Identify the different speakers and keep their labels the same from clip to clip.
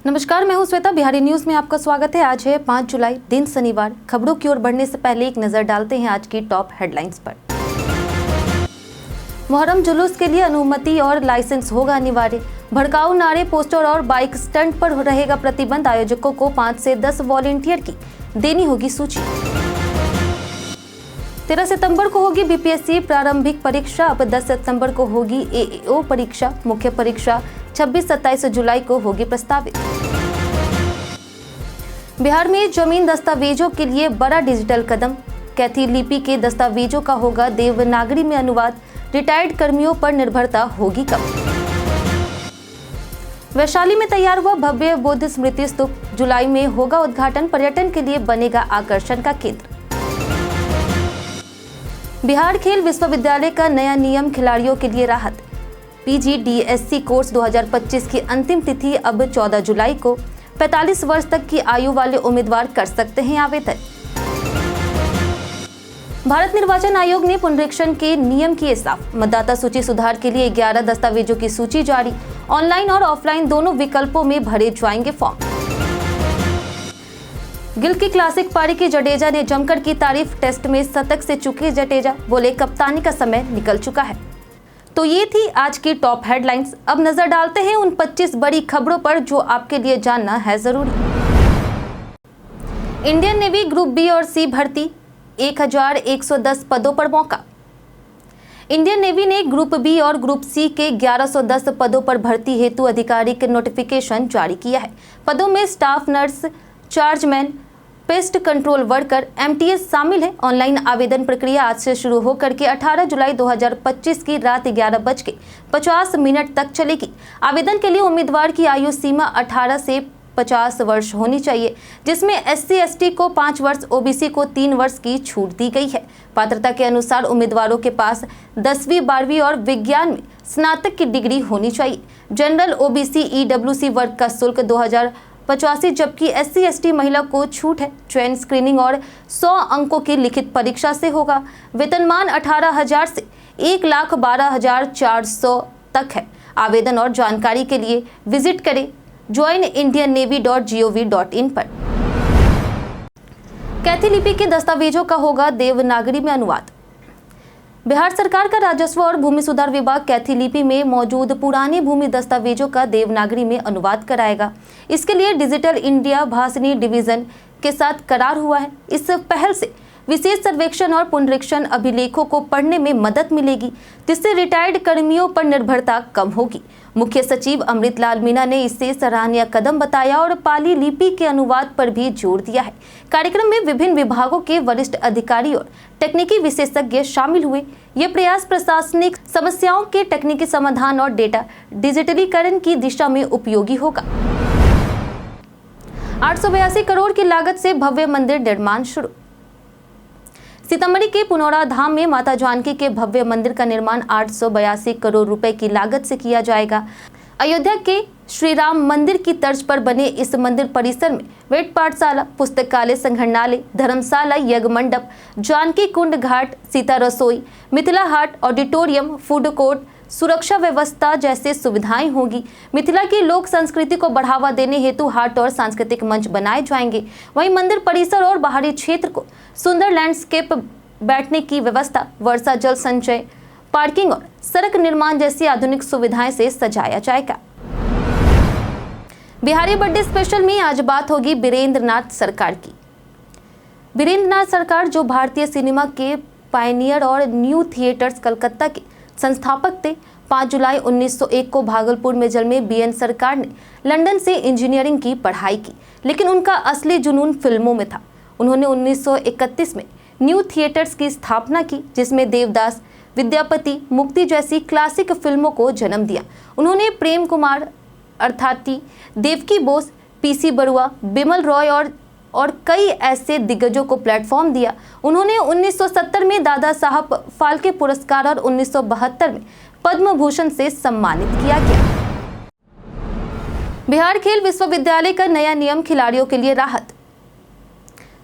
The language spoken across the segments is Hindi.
Speaker 1: नमस्कार, मैं हूं श्वेता। बिहारी न्यूज में आपका स्वागत है। आज है 5 जुलाई, दिन शनिवार। खबरों की ओर बढ़ने से पहले एक नजर डालते हैं आज की टॉप हेडलाइंस पर। मुहर्रम जुलूस के लिए अनुमति और लाइसेंस होगा अनिवार्य। भड़काऊ नारे, पोस्टर और बाइक स्टंट पर रहेगा प्रतिबंध। आयोजकों को 5 से 10 वॉलेंटियर की देनी होगी सूची। 13 सितंबर को होगी बीपीएससी प्रारंभिक परीक्षा। अब 10 सितंबर को होगी एएओ परीक्षा। मुख्य परीक्षा 26-27 जुलाई को होगी प्रस्तावित। बिहार में जमीन दस्तावेजों के लिए बड़ा डिजिटल कदम। कैथी लिपि के दस्तावेजों का होगा देवनागरी में अनुवाद। रिटायर्ड कर्मियों पर निर्भरता होगी कम। वैशाली में तैयार हुआ भव्य बुद्ध स्मृति स्तूप। जुलाई में होगा उद्घाटन। पर्यटन के लिए बनेगा आकर्षण का केंद्र। बिहार खेल विश्वविद्यालय का नया नियम खिलाड़ियों के लिए राहत। पीजीडीएससी कोर्स 2025 की अंतिम तिथि अब 14 जुलाई को। 45 वर्ष तक की आयु वाले उम्मीदवार कर सकते हैं आवेदन। भारत निर्वाचन आयोग ने पुनरीक्षण के नियम किए साफ। मतदाता सूची सुधार के लिए 11 दस्तावेजों की सूची जारी। ऑनलाइन और ऑफलाइन दोनों विकल्पों में भरे जाएंगे फॉर्म। गिल की क्लासिक पारी की जडेजा ने जमकर की तारीफ। टेस्ट में शतक से चुके जडेजा, बोले कप्तानी का समय निकल चुका है। तो ये थी आज की टॉप हेडलाइंस। अब नजर डालते हैं उन 25 बड़ी खबरों पर जो आपके लिए जानना है जरूरी। इंडियन नेवी ग्रुप बी और सी भर्ती, 1110 पदों पर मौका। इंडियन नेवी ने ग्रुप बी और ग्रुप सी के 1110 पदों पर भर्ती हेतु आधिकारिक नोटिफिकेशन जारी किया है। पदों में staff nurse, chargeman, pest control worker, MTS शामिल है। ऑनलाइन आवेदन प्रक्रिया आज से शुरू होकर के 18 जुलाई 2025 की रात 11:50 तक चलेगी। आवेदन के लिए उम्मीदवार की आयु सीमा 18 से 50 वर्ष होनी चाहिए, जिसमें SC/ST को 5 वर्ष, OBC को 3 वर्ष की छूट दी गई है। पात्रता के अनुसार उम्मीदवारों के पास 10वीं 12वीं और विज्ञान में स्नातक की डिग्री होनी चाहिए। जनरल, OBC, EWC वर्ग का शुल्क 2085, जबकि SC/ST महिला को छूट है। चयन स्क्रीनिंग और 100 अंकों की लिखित परीक्षा से होगा। वेतनमान 18,000 से 1,12,400 तक है। आवेदन और जानकारी के लिए विजिट करें joinindiannavy.gov.in पर। कैथी लिपि के दस्तावेजों का होगा देवनागरी में अनुवाद। बिहार सरकार का राजस्व और भूमि सुधार विभाग कैथी लिपि में मौजूद पुराने भूमि दस्तावेजों का देवनागरी में अनुवाद कराएगा। इसके लिए डिजिटल इंडिया भाषणी डिवीजन के साथ करार हुआ है। इस पहल से विशेष सर्वेक्षण और पुनरीक्षण अभिलेखों को पढ़ने में मदद मिलेगी, जिससे रिटायर्ड कर्मियों पर निर्भरता कम होगी। मुख्य सचिव अमृत लाल मीणा ने इसे सराहनीय कदम बताया और पाली लिपि के अनुवाद पर भी जोर दिया है। कार्यक्रम में विभिन्न विभागों के वरिष्ठ अधिकारी और तकनीकी विशेषज्ञ शामिल हुए। ये प्रयास प्रशासनिक समस्याओं के तकनीकी समाधान और डेटा डिजिटलीकरण की दिशा में उपयोगी होगा। 882 करोड़ की लागत से भव्य मंदिर निर्माण शुरू। सीतामढ़ी के पुनौरा धाम में माता जानकी के भव्य मंदिर का निर्माण 882 करोड़ रुपए की लागत से किया जाएगा। अयोध्या के श्री राम मंदिर की तर्ज पर बने इस मंदिर परिसर में वेद पाठशाला, पुस्तकालय, संग्रहालय, धर्मशाला, यज्ञ मंडप, जानकी कुंड घाट, सीता रसोई, मिथिला हाट, ऑडिटोरियम, फूड कोर्ट, सुरक्षा व्यवस्था जैसे सुविधाएं होगी। मिथिला की लोक संस्कृति को बढ़ावा देने हेतु हाट और सांस्कृतिक मंच बनाए जाएंगे। वहीं मंदिर परिसर और बाहरी क्षेत्र को सुंदर लैंडस्केप, बैठने की व्यवस्था, वर्षा जल संचय, पार्किंग और सड़क निर्माण जैसी आधुनिक सुविधाएं से सजाया जाएगा। बिहारी बर्थडे स्पेशल में आज बात होगी बीरेंद्र नाथ सरकार की। बीरेंद्र नाथ सरकार, जो भारतीय सिनेमा के पायनियर और न्यू थिएटर्स कलकत्ता के संस्थापक थे, 5 जुलाई 1901 को भागलपुर में जन्मे BN सरकार ने लंदन से इंजीनियरिंग की पढ़ाई की, लेकिन उनका असली जुनून फिल्मों में था। उन्होंने 1931 में न्यू थिएटर्स की स्थापना की, जिसमें देवदास, विद्यापति, मुक्ति जैसी क्लासिक फिल्मों को जन्म दिया। उन्होंने प्रेम कुमार, अर्थाती, देवकी बोस, PC बरुआ, बिमल रॉय और कई ऐसे दिग्गजों को प्लेटफॉर्म दिया। उन्होंने 1970 में दादा साहब फाल्के पुरस्कार और 1972 में पद्म भूषण से सम्मानित किया गया। बिहार खेल विश्वविद्यालय का नया नियम खिलाड़ियों के लिए राहत।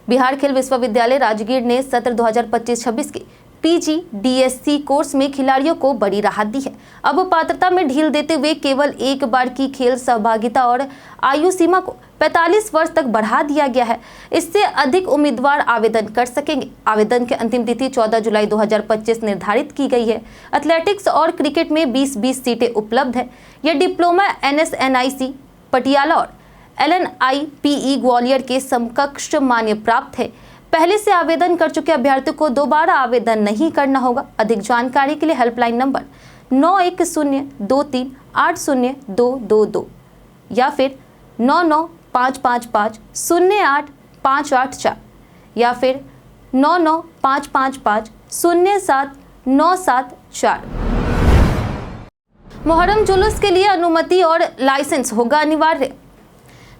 Speaker 1: बिहार खेल विश्वविद्यालय राजगीर ने सत्र 2025-26 के पीजी डीएससी कोर्स में खिलाड़ियों को बड़ी राहत दी है। अब पात्रता में ढील देते हुए केवल एक बार की खेल सहभागिता और आयु सीमा को 45 वर्ष तक बढ़ा दिया गया है। इससे अधिक उम्मीदवार आवेदन कर सकेंगे। आवेदन की अंतिम तिथि 14 जुलाई 2025 निर्धारित की गई है। एथलेटिक्स और क्रिकेट में 20-20 सीटें उपलब्ध है। यह डिप्लोमा NSNIC पटियाला और LNIPE ग्वालियर के समकक्ष मान्य प्राप्त है। पहले से आवेदन कर चुके अभ्यर्थियों को दोबारा आवेदन नहीं करना होगा। अधिक जानकारी के लिए हेल्पलाइन नंबर 9102380222 या फिर 9955508584 या फिर 9955507974। मुहर्रम जुलूस के लिए अनुमति और लाइसेंस होगा अनिवार्य।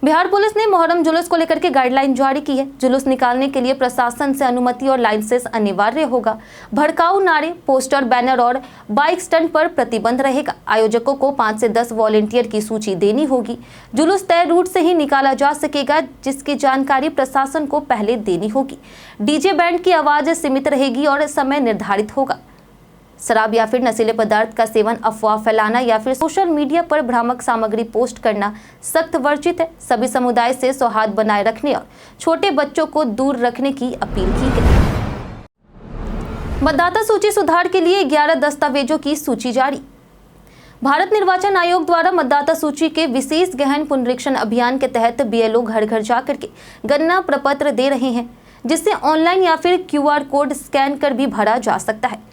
Speaker 1: बिहार पुलिस ने मुहर्रम जुलूस को लेकर के गाइडलाइन जारी की है। जुलूस निकालने के लिए प्रशासन से अनुमति और लाइसेंस अनिवार्य होगा। भड़काऊ नारे, पोस्टर, बैनर और बाइक स्टंट पर प्रतिबंध रहेगा। आयोजकों को 5 से 10 वॉलेंटियर की सूची देनी होगी। जुलूस तय रूट से ही निकाला जा सकेगा, जिसकी जानकारी प्रशासन को पहले देनी होगी। डीजे बैंड की आवाज सीमित रहेगी और समय निर्धारित होगा। शराब या फिर नशीले पदार्थ का सेवन, अफवाह फैलाना या फिर सोशल मीडिया पर भ्रामक सामग्री पोस्ट करना सख्त वर्जित है। सभी समुदाय से सौहार्द बनाए रखने और छोटे बच्चों को दूर रखने की अपील की गई। मतदाता सूची सुधार के लिए 11 दस्तावेजों की सूची जारी। भारत निर्वाचन आयोग द्वारा मतदाता सूची के विशेष गहन पुनरीक्षण अभियान के तहत BLO घर घर जाकर के गणना प्रपत्र दे रहे हैं, जिससे ऑनलाइन या फिर QR कोड स्कैन कर भी भरा जा सकता है।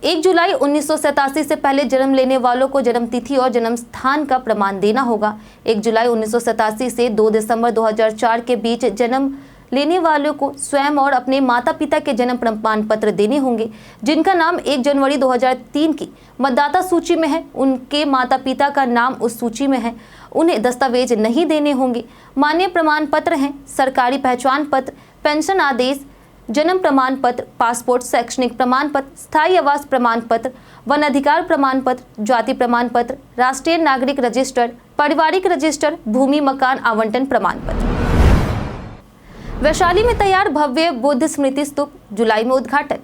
Speaker 1: 1 जुलाई 1987 से पहले जन्म लेने वालों को जन्म तिथि और जन्म स्थान का प्रमाण देना होगा। 1 जुलाई 1987 से 2 दिसंबर 2004 के बीच जन्म लेने वालों को स्वयं और अपने माता पिता के जन्म प्रमाण पत्र देने होंगे। जिनका नाम 1 जनवरी 2003 की मतदाता सूची में है, उनके माता पिता का नाम उस सूची में है, उन्हें दस्तावेज नहीं देने होंगे। मान्य प्रमाण पत्र हैं सरकारी पहचान पत्र, पेंशन आदेश, जन्म प्रमाण पत्र, पासपोर्ट, शैक्षणिक प्रमाण पत्र, स्थायी आवास प्रमाण पत्र, वन अधिकार प्रमाण पत्र, जाति प्रमाण पत्र, राष्ट्रीय नागरिक रजिस्टर, पारिवारिक रजिस्टर, भूमि मकान आवंटन प्रमाण पत्र। वैशाली में तैयार भव्य बुद्ध स्मृति स्तूप, जुलाई में उद्घाटन।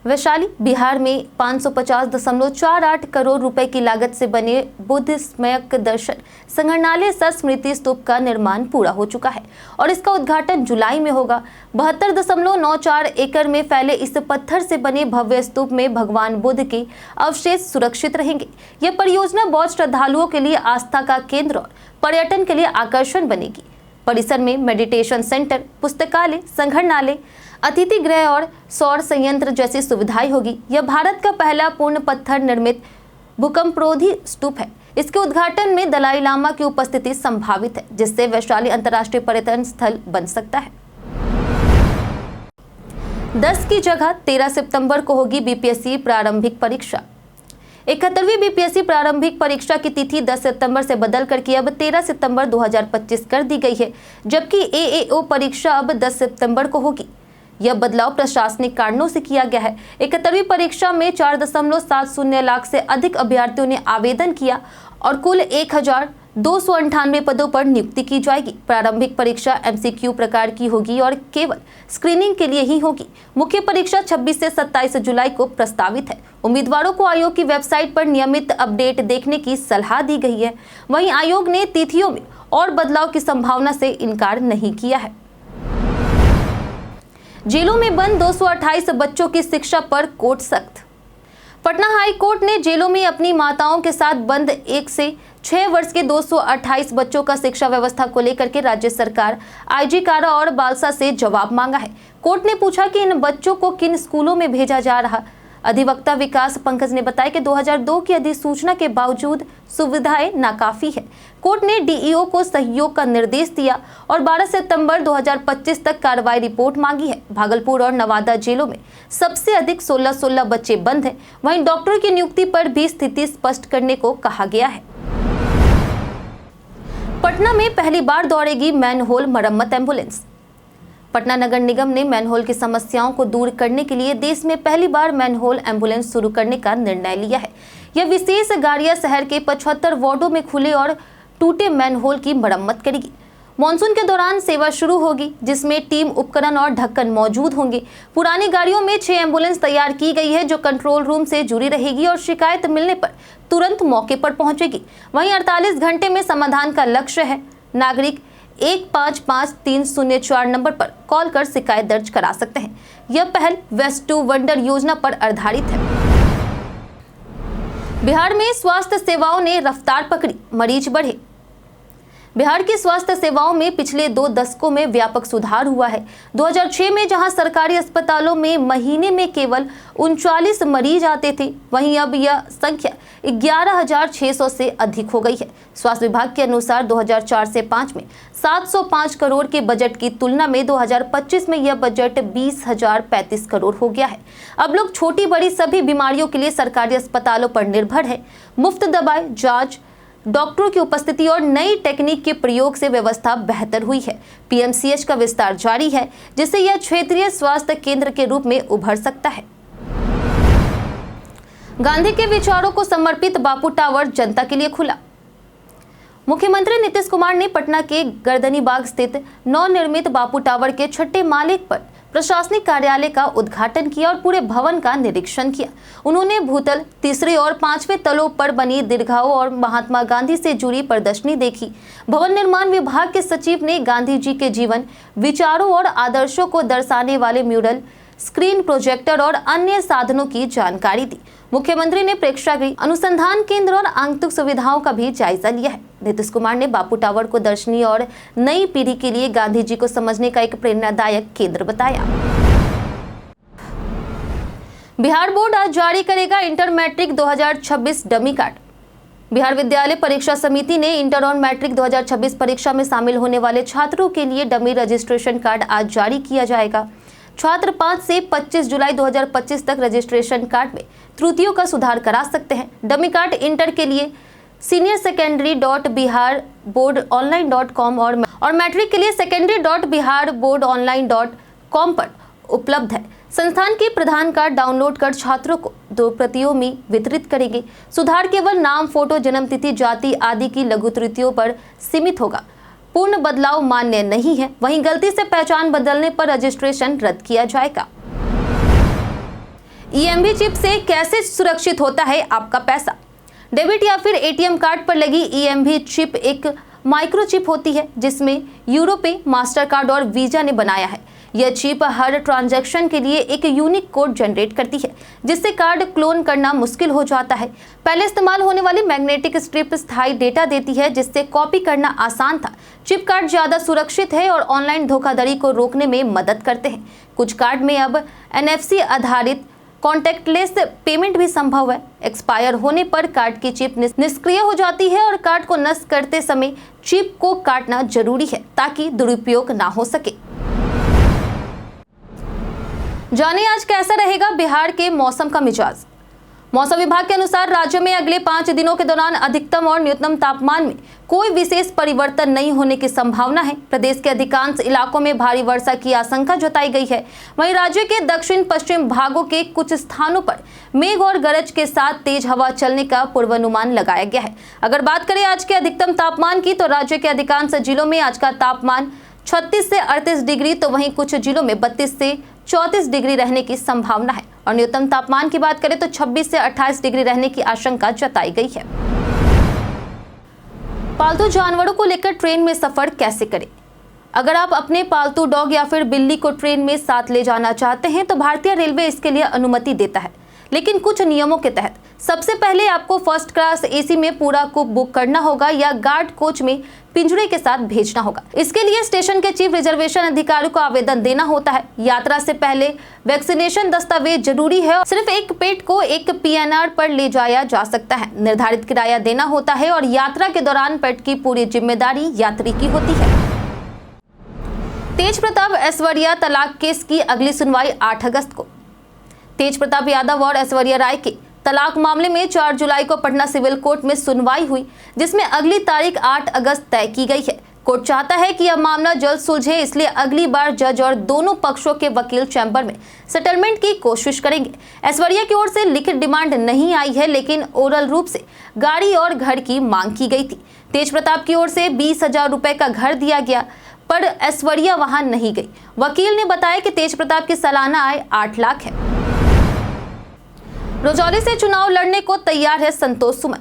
Speaker 1: वैशाली बिहार में 550.48 करोड़ रुपए की लागत से बने बुद्ध स्मयक दर्शन संग्रहालय सह स्मृति स्तूप का निर्माण पूरा हो चुका है और इसका उद्घाटन जुलाई में होगा। 72.94 एकड़ में फैले इस पत्थर से बने भव्य स्तूप में भगवान बुद्ध के अवशेष सुरक्षित रहेंगे। यह परियोजना बौद्ध श्रद्धालुओं के लिए आस्था का केंद्र और पर्यटन के लिए आकर्षण बनेगी। परिसर में मेडिटेशन सेंटर, पुस्तकालय, संग्रहालय, अतिथि गृह और सौर संयंत्र जैसी सुविधाएं होगी। यह भारत का पहला पूर्ण पत्थर निर्मित भूकंपरोधी स्तूप है। इसके उद्घाटन में दलाई लामा की उपस्थिति संभावित है, जिससे वैशाली अंतर्राष्ट्रीय पर्यटन स्थल बन सकता है। 10 की जगह 13 सितंबर को होगी BPSC प्रारंभिक परीक्षा। 71वीं BPSC प्रारंभिक परीक्षा की तिथि 10 सितंबर से बदल करके अब 13 सितंबर 2025 कर दी गई है, जबकि AAO परीक्षा अब 10 सितंबर को होगी। यह बदलाव प्रशासनिक कारणों से किया गया है। 71वीं परीक्षा में 4.70 लाख से अधिक अभ्यर्थियों ने आवेदन किया और कुल 1298 पदों पर नियुक्ति की जाएगी। प्रारंभिक परीक्षा MCQ प्रकार की होगी और केवल स्क्रीनिंग के लिए ही होगी। मुख्य परीक्षा 26 से 27 जुलाई को प्रस्तावित है। उम्मीदवारों को आयोग की वेबसाइट पर नियमित अपडेट देखने की सलाह दी गई है। वहीं आयोग ने तिथियों में और बदलाव की संभावना से इनकार नहीं किया है। जेलों में बंद 228 बच्चों की शिक्षा पर कोर्ट सख्त। पटना हाई कोर्ट ने जेलों में अपनी माताओं के साथ बंद 1 से 6 वर्ष के 228 बच्चों का शिक्षा व्यवस्था को लेकर के राज्य सरकार, IG कारा और बालसा से जवाब मांगा है। कोर्ट ने पूछा कि इन बच्चों को किन स्कूलों में भेजा जा रहा। अधिवक्ता विकास पंकज ने बताया कि 2002 की अधिसूचना के बावजूद सुविधाएं नाकाफी है। कोर्ट ने DEO को सहयोग का निर्देश दिया और 12 सितंबर 2025 तक कार्रवाई रिपोर्ट मांगी है। भागलपुर और नवादा जेलों में सबसे अधिक 16 बच्चे बंद हैं। वहीं डॉक्टरों की नियुक्ति पर भी स्थिति स्पष्ट करने को कहा गया है। पटना में पहली बार दौड़ेगी मैनहोल मरम्मत एम्बुलेंस। पटना नगर निगम ने मैनहोल की समस्याओं को दूर करने के लिए देश में पहली बार मैनहोल एम्बुलेंस शुरू करने का निर्णय लिया है। यह विशेष गाड़ियां शहर के 75 वार्डों में खुले और टूटे मैनहोल की मरम्मत करेगी। मानसून के दौरान सेवा शुरू होगी, जिसमें टीम, उपकरण और ढक्कन मौजूद होंगे। पुरानी गाड़ियों में 6 एम्बुलेंस तैयार की गई है, जो कंट्रोल रूम से जुड़ी रहेगी और शिकायत मिलने पर तुरंत मौके पर पहुंचेगी। वहीं 48 घंटे में समाधान का लक्ष्य है। नागरिक 155304 नंबर पर कॉल कर शिकायत दर्ज करा सकते हैं। यह पहल वेस्ट टू वंडर योजना पर आधारित है। बिहार में स्वास्थ्य सेवाओं ने रफ्तार पकड़ी, मरीज बढ़े। बिहार की स्वास्थ्य सेवाओं में पिछले 2 दशकों में व्यापक सुधार हुआ है। 2006 में जहां सरकारी अस्पतालों में महीने में केवल 39 मरीज आते थे, वहीं अब यह संख्या 11,600 से अधिक हो गई है। स्वास्थ्य विभाग के अनुसार 2004 से 5 में 705 करोड़ के बजट की तुलना में 2025 में यह बजट 20,035 करोड़ हो गया है। अब लोग छोटी बड़ी सभी बीमारियों के लिए सरकारी अस्पतालों पर निर्भर है। मुफ्त दवाएं, जांच, डॉक्टरों की उपस्थिति और नई टेक्निक के प्रयोग से व्यवस्था बेहतर हुई है। पीएमसीएच का विस्तार जारी है, जिससे यह क्षेत्रीय स्वास्थ्य केंद्र के रूप में उभर सकता है। गांधी के विचारों को समर्पित बापू टावर जनता के लिए खुला। मुख्यमंत्री नीतीश कुमार ने पटना के गर्दनीबाग स्थित नवनिर्मित बापू टावर के 6ठे माले पर प्रशासनिक कार्यालय का उद्घाटन किया और पूरे भवन का निरीक्षण किया। उन्होंने भूतल, 3रे और 5वें तलों पर बनी दीर्घाओं और महात्मा गांधी से जुड़ी प्रदर्शनी देखी। भवन निर्माण विभाग के सचिव ने गांधी जी के जीवन, विचारों और आदर्शों को दर्शाने वाले म्यूरल, स्क्रीन, प्रोजेक्टर और अन्य साधनों की जानकारी दी। मुख्यमंत्री ने प्रेक्षागृह, अनुसंधान केंद्र और आंतरिक सुविधाओं का भी जायजा लिया है। नीतीश कुमार ने बापू टावर को दर्शनीय और नई पीढ़ी के लिए गांधी जी को समझने का एक प्रेरणादायक केंद्र बताया। बिहार बोर्ड आज जारी करेगा inter matric 2026 dummy card. Bihar Vidyalaya Pariksha समिति ने इंटर और मैट्रिक 2026 परीक्षा में शामिल होने वाले छात्रों के लिए डमी रजिस्ट्रेशन कार्ड आज जारी किया जाएगा। छात्र 5 से 25 जुलाई 2025 तक रजिस्ट्रेशन कार्ड में त्रुटियों का सुधार करा सकते हैं। डमी कार्ड इंटर के लिए senior-secondary.biharboardonline.com और मैट्रिक के लिए secondary.biharboardonline.com पर उपलब्ध है। संस्थान के प्रधान कार्ड डाउनलोड कर छात्रों को 2 प्रतियों में वितरित करेंगे। सुधार केवल नाम, फोटो, जन्मतिथि, जाति आदि की लघु त्रुटियों पर सीमित होगा। पूर्ण बदलाव मान्य नहीं है। वहीं गलती से पहचान बदलने पर रजिस्ट्रेशन रद्द किया जाएगा। ईएमवी चिप से कैसे सुरक्षित होता है आपका पैसा? डेबिट या फिर एटीएम कार्ड पर लगी ईएमवी चिप एक माइक्रोचिप होती है, जिसमें यूरोपे, मास्टरकार्ड और वीजा ने बनाया है। यह चिप हर ट्रांजैक्शन के लिए एक यूनिक कोड जनरेट करती है, जिससे कार्ड क्लोन करना मुश्किल हो जाता है। पहले इस्तेमाल होने वाली मैग्नेटिक स्ट्रिप स्थायी डेटा देती है, जिससे कॉपी करना आसान था। चिप कार्ड ज्यादा सुरक्षित है और ऑनलाइन धोखाधड़ी को रोकने में मदद करते हैं। कुछ कार्ड में अब NFC आधारित कॉन्टैक्टलेस पेमेंट भी संभव है। एक्सपायर होने पर कार्ड की चिप निष्क्रिय हो जाती है और कार्ड को नष्ट करते समय चिप को काटना जरूरी है, ताकि दुरुपयोग ना हो सके। जानिए आज कैसा रहेगा बिहार के मौसम का मिजाज। मौसम विभाग के अनुसार राज्य में अगले 5 दिनों के दौरान अधिकतम और न्यूनतम तापमान में कोई विशेष परिवर्तन नहीं होने की संभावना है। प्रदेश के अधिकांश इलाकों में भारी वर्षा की आशंका जताई गई है। वहीं राज्य के दक्षिण पश्चिम भागों के कुछ स्थानों पर मेघ और गरज के साथ तेज हवा चलने का पूर्वानुमान लगाया गया है। अगर बात करें आज के अधिकतम तापमान की, तो राज्य के अधिकांश जिलों में आज का तापमान 36 से 38 डिग्री, तो वहीं कुछ जिलों में 32 से 34 डिग्री रहने की संभावना है। और न्यूनतम तापमान की बात करें तो 26 से 28 डिग्री रहने की आशंका जताई गई है। पालतू जानवरों को लेकर ट्रेन में सफर कैसे करें? अगर आप अपने पालतू डॉग या फिर बिल्ली को ट्रेन में साथ ले जाना चाहते हैं तो भारतीय रेलवे इसके लिए अनुमति देता है, लेकिन कुछ नियमों के तहत। सबसे पहले आपको फर्स्ट क्लास एसी में पूरा कूप बुक करना होगा या गार्ड कोच में पिंजरे के साथ भेजना होगा। इसके लिए स्टेशन के चीफ रिजर्वेशन अधिकारी को आवेदन देना होता है। यात्रा से पहले वैक्सीनेशन दस्तावेज जरूरी है। सिर्फ एक पेट को एक PNR पर ले जाया जा सकता है। निर्धारित किराया देना होता है और यात्रा के दौरान पेट की पूरी जिम्मेदारी यात्री की होती है। तेज प्रताप ऐश्वर्या तलाक केस की अगली सुनवाई 8 अगस्त को। तेज प्रताप यादव और ऐश्वर्या राय के तलाक मामले में 4 जुलाई को पटना सिविल कोर्ट में सुनवाई हुई, जिसमें अगली तारीख 8 अगस्त तय की गई है। कोर्ट चाहता है कि यह मामला जल्द सुलझे, इसलिए अगली बार जज और दोनों पक्षों के वकील चैम्बर में सेटलमेंट की कोशिश करेंगे। ऐश्वर्या की ओर से लिखित डिमांड नहीं आई है, लेकिन ओरल रूप से गाड़ी और घर की मांग की गई थी। तेज प्रताप की ओर से 20,000 रुपए का घर दिया गया, पर ऐश्वर्या वहां नहीं गई। वकील ने बताया कि तेज प्रताप की सालाना आय 8 लाख है। रजौली से चुनाव लड़ने को तैयार है संतोष सुमन।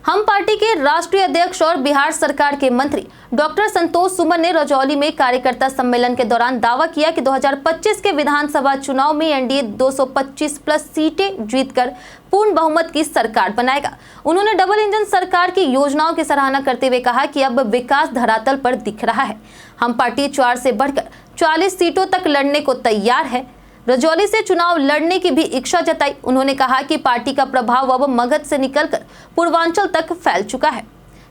Speaker 1: हम पार्टी के राष्ट्रीय अध्यक्ष और बिहार सरकार के मंत्री डॉक्टर संतोष सुमन ने रजौली में कार्यकर्ता सम्मेलन के दौरान दावा किया कि 2025 के विधानसभा चुनाव में एनडीए 225 प्लस सीटें जीतकर पूर्ण बहुमत की सरकार बनाएगा। उन्होंने डबल इंजन सरकार की योजनाओं की सराहना करते हुए कहा कि अब विकास धरातल पर दिख रहा है। हम पार्टी 4 से बढ़कर 40 सीटों तक लड़ने को तैयार है। रजौली से चुनाव लड़ने की भी इच्छा जताई। उन्होंने कहा कि पार्टी का प्रभाव अब मगध से निकलकर पूर्वांचल तक फैल चुका है।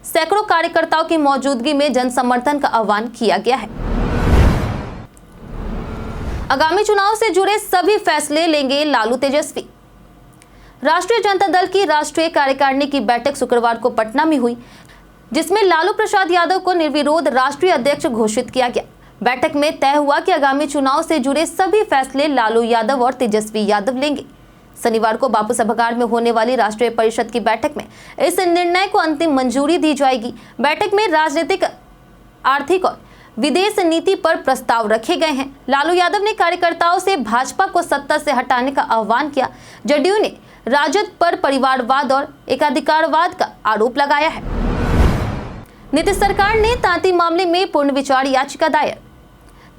Speaker 1: सैकड़ों कार्यकर्ताओं की मौजूदगी में जन समर्थन का आह्वान किया गया है। आगामी चुनाव से जुड़े सभी फैसले लेंगे लालू तेजस्वी। राष्ट्रीय जनता दल की राष्ट्रीय कार्यकारिणी की बैठक शुक्रवार को पटना में हुई, जिसमें लालू प्रसाद यादव को निर्विरोध राष्ट्रीय अध्यक्ष घोषित किया गया। बैठक में तय हुआ कि आगामी चुनाव से जुड़े सभी फैसले लालू यादव और तेजस्वी यादव लेंगे। शनिवार को बापू सभागार में होने वाली राष्ट्रीय परिषद की बैठक में इस निर्णय को अंतिम मंजूरी दी जाएगी। बैठक में राजनीतिक, आर्थिक और विदेश नीति पर प्रस्ताव रखे गए हैं। लालू यादव ने कार्यकर्ताओं से भाजपा को सत्ता से हटाने का आह्वान किया। जदयू ने राजद पर परिवारवाद और एकाधिकारवाद का आरोप लगाया है। नीतीश सरकार ने तांती मामले में पुनर्विचार याचिका दायर।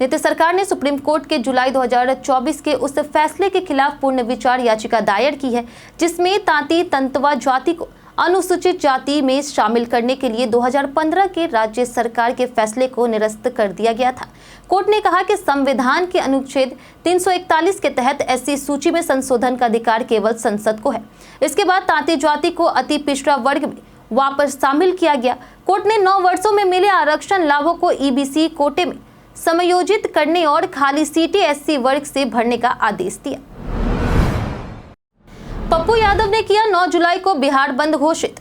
Speaker 1: नीतीश सरकार ने सुप्रीम कोर्ट के जुलाई 2024 के उस फैसले के खिलाफ पुनर्विचार याचिका दायर की है, जिसमें तांती तंतवा जाति को अनुसूचित जाति में शामिल करने के लिए 2015 के राज्य सरकार के फैसले को निरस्त कर दिया गया था। कोर्ट ने कहा कि संविधान के अनुच्छेद 341 के तहत एससी सूची में संशोधन का अधिकार केवल संसद को है। इसके बाद तांती जाति को अति पिछड़ा वर्ग में वापस शामिल किया गया। कोर्ट ने 9 वर्षों में मिले आरक्षण लाभों को ईबीसी कोटे में समायोजित करने और खाली सीटें एससी वर्ग से भरने का आदेश दिया। पप्पू यादव ने किया 9 जुलाई को बिहार बंद घोषित।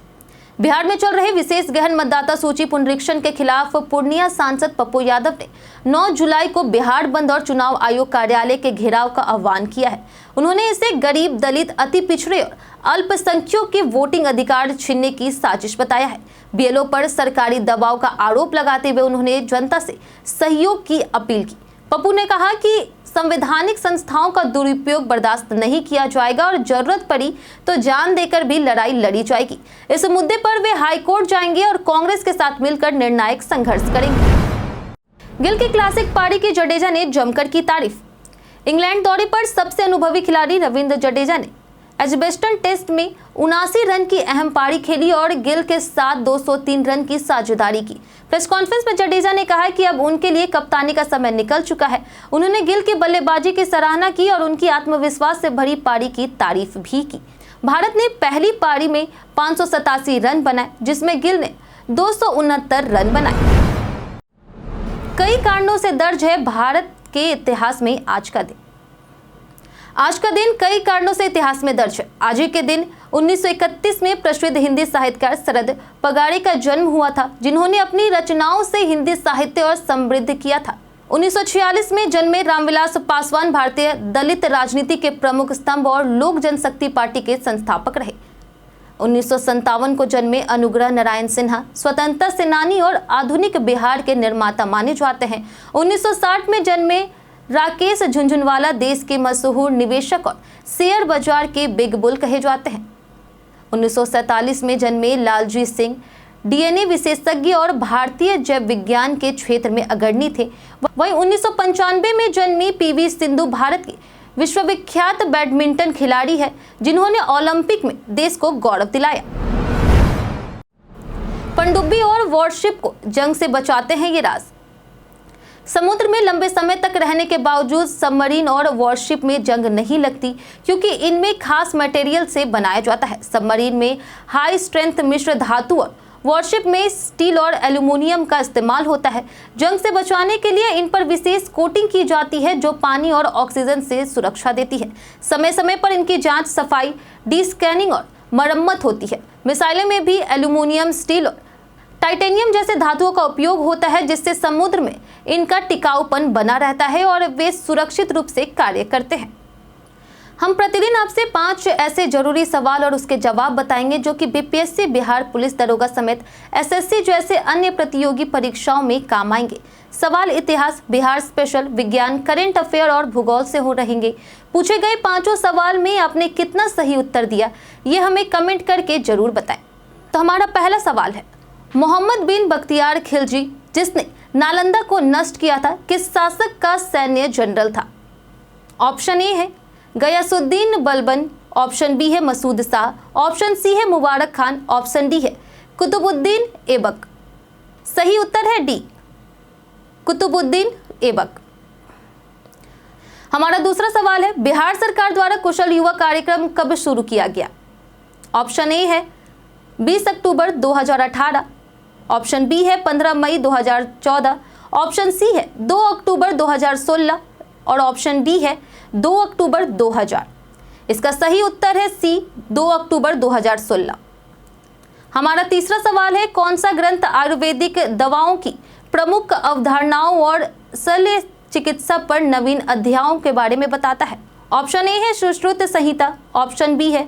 Speaker 1: बिहार में चल रहे विशेष गहन मतदाता सूची पुनरीक्षण के खिलाफ पूर्णिया सांसद पप्पू यादव ने 9 जुलाई को बिहार बंद और चुनाव आयोग कार्यालय के घेराव का आह्वान किया है। उन्होंने इसे गरीब, दलित, अति पिछड़े और अल्पसंख्यकों के वोटिंग अधिकार छीनने की साजिश बताया है। बीएलओ पर सरकारी दबाव का आरोप लगाते हुए उन्होंने जनता से सहयोग की अपील की। पप्पू ने कहा कि संवैधानिक संस्थाओं का दुरुपयोग बर्दाश्त नहीं किया जाएगा और जरूरत पड़ी तो जान देकर भी लड़ाई लड़ी जाएगी। इस मुद्दे पर वे हाईकोर्ट जाएंगे और कांग्रेस के साथ मिलकर निर्णायक संघर्ष करेंगे। गिल की क्लासिक पारी की जडेजा ने जमकर की तारीफ। इंग्लैंड दौरे पर सबसे अनुभवी खिलाड़ी रविंद्र जडेजा ने एजबेस्टन टेस्ट में 79 रन की अहम पारी खेली और गिल के साथ 203 रन की साझेदारी की। प्रेस कॉन्फ्रेंस में जडेजा ने कहा कि अब उनके लिए कप्तानी का समय निकल चुका है। उन्होंने गिल की बल्लेबाजी की सराहना की और उनकी आत्मविश्वास से भरी पारी की तारीफ भी की। भारत ने पहली पारी में 587 रन बनाए, जिसमें गिल ने 269 रन बनाए। कई कारणों से दर्ज है भारत के इतिहास में आज का दिन। आज का दिन कई कारणों से इतिहास में दर्ज है। आज ही के दिन 1931 में प्रसिद्ध हिंदी साहित्यकार शरद पगाड़े का जन्म हुआ था, जिन्होंने अपनी रचनाओं से हिंदी साहित्य और समृद्ध किया था। 1946 में जन्मे रामविलास पासवान भारतीय दलित राजनीति के प्रमुख स्तंभ और लोक जनशक्ति पार्टी के संस्थापक रहे। 1957 को जन्मे अनुग्रह नारायण सिन्हा स्वतंत्रता सेनानी और आधुनिक बिहार के निर्माता माने जाते हैं। 1960 में जन्मे राकेश झुनझुनवाला देश के मशहूर निवेशक और शेयर बाजार के बिग बुल कहे जाते हैं। 1947 में जन्मे लालजी सिंह डीएनए विशेषज्ञ और भारतीय जैव विज्ञान के क्षेत्र में अग्रणी थे। वहीं 1995 में जन्मी पीवी सिंधु भारत की विश्वविख्यात बैडमिंटन खिलाड़ी है, जिन्होंने ओलंपिक में देश को गौरव दिलाया। पनडुब्बी और वॉरशिप को जंग से बचाते हैं ये राज। समुद्र में लंबे समय तक रहने के बावजूद सबमरीन और वॉरशिप में जंग नहीं लगती, क्योंकि इनमें खास मटेरियल से बनाया जाता है। सबमरीन में हाई स्ट्रेंथ मिश्र धातु और वॉरशिप में स्टील और एल्यूमिनियम का इस्तेमाल होता है। जंग से बचाने के लिए इन पर विशेष कोटिंग की जाती है, जो पानी और ऑक्सीजन से सुरक्षा देती है। समय समय पर इनकी जांच, सफाई, डी-स्कैनिंग और मरम्मत होती है। मिसाइलों में भी एल्यूमिनियम, स्टील और टाइटेनियम जैसे धातुओं का उपयोग होता है, जिससे समुद्र में इनका टिकाऊपन बना रहता है और वे सुरक्षित रूप से कार्य करते हैं। हम प्रतिदिन आपसे 5 ऐसे जरूरी सवाल और उसके जवाब बताएंगे जो कि बीपीएससी, बिहार पुलिस दरोगा समेत एसएससी जैसे अन्य प्रतियोगी परीक्षाओं में काम आएंगे। सवाल इतिहास, बिहार स्पेशल, विज्ञान, करंट अफेयर और भूगोल से हो रहेंगे। पूछे गए 5 सवाल में आपने कितना सही उत्तर दिया, ये हमें कमेंट करके जरूर बताएं। तो हमारा पहला सवाल है, मोहम्मद बिन बख्तियार खिलजी जिसने नालंदा को नष्ट किया था, किस शासक का सैन्य जनरल था? ऑप्शन ए है गयासुद्दीन बलबन, ऑप्शन बी है मसूद शाह, ऑप्शन सी है मुबारक खान, ऑप्शन डी है कुतुबुद्दीन ऐबक। सही उत्तर है डी, कुतुबुद्दीन ऐबक। हमारा दूसरा सवाल है, बिहार सरकार द्वारा कुशल युवा कार्यक्रम कब शुरू किया गया? ऑप्शन ए है 20 अक्टूबर 2018, ऑप्शन बी है 15 मई 2014, ऑप्शन सी है 2 अक्टूबर 2016 और ऑप्शन डी है 2 अक्टूबर 2000। इसका सही उत्तर है सी, 2 अक्टूबर 2016। हमारा तीसरा सवाल है, कौन सा ग्रंथ आयुर्वेदिक दवाओं की प्रमुख अवधारणाओं और शल्य चिकित्सा पर नवीन अध्यायों के बारे में बताता है? ऑप्शन ए है सुश्रुत संहिता, ऑप्शन बी है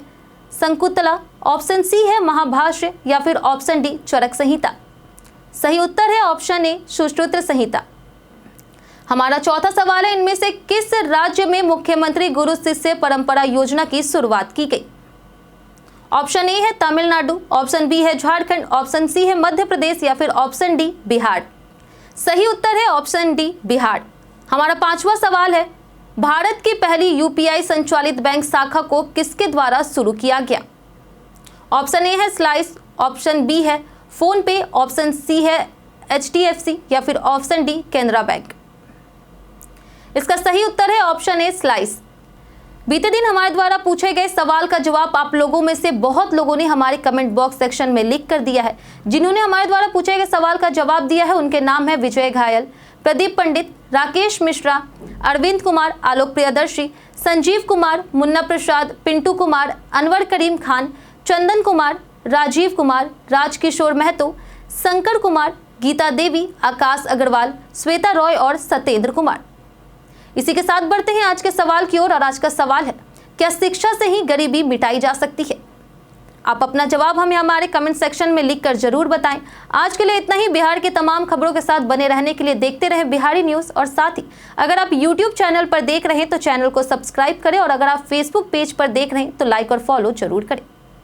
Speaker 1: शंकुतला, ऑप्शन सी है महाभाष्य या फिर ऑप्शन डी चरक संहिता। सही उत्तर है ऑप्शन ए सुश्रुत संहिता। हमारा चौथा सवाल है, इनमें से किस राज्य में मुख्यमंत्री गुरु शिष्य परंपरा योजना की शुरुआत की गई? ऑप्शन ए है तमिलनाडु, ऑप्शन बी है झारखंड, ऑप्शन सी है मध्य प्रदेश या फिर ऑप्शन डी बिहार। सही उत्तर है ऑप्शन डी बिहार। हमारा पांचवा सवाल है, भारत की पहली यूपीआई संचालित बैंक शाखा को किसके द्वारा शुरू किया गया? ऑप्शन ए है स्लाइस, ऑप्शन बी है फोन पे, ऑप्शन सी है एचडीएफसी या फिर ऑप्शन डी केनरा बैंक। इसका सही उत्तर है ऑप्शन ए स्लाइस। बीते दिन हमारे द्वारा पूछे गए सवाल का जवाब आप लोगों में से बहुत लोगों ने हमारे कमेंट बॉक्स सेक्शन में लिख कर दिया है। जिन्होंने हमारे द्वारा पूछे गए सवाल का जवाब दिया है उनके नाम है विजय घायल, प्रदीप पंडित, राकेश मिश्रा, अरविंद कुमार, आलोक प्रियदर्शी, संजीव कुमार, मुन्ना प्रसाद, पिंटू कुमार, अनवर करीम खान, चंदन कुमार, राजीव कुमार, राजकिशोर महतो, शंकर कुमार, गीता देवी, आकाश अग्रवाल, श्वेता रॉय और सत्येंद्र कुमार। इसी के साथ बढ़ते हैं आज के सवाल की ओर और आज का सवाल है, क्या शिक्षा से ही गरीबी मिटाई जा सकती है? आप अपना जवाब हमें हमारे कमेंट सेक्शन में लिखकर जरूर बताएं। आज के लिए इतना ही। बिहार की तमाम खबरों के साथ बने रहने के लिए देखते रहें बिहारी न्यूज़। और साथ ही अगर आप YouTube चैनल पर देख रहे हैं तो चैनल को सब्सक्राइब करें और अगर आप Facebook पेज पर देख रहे हैं तो लाइक और फॉलो जरूर करें।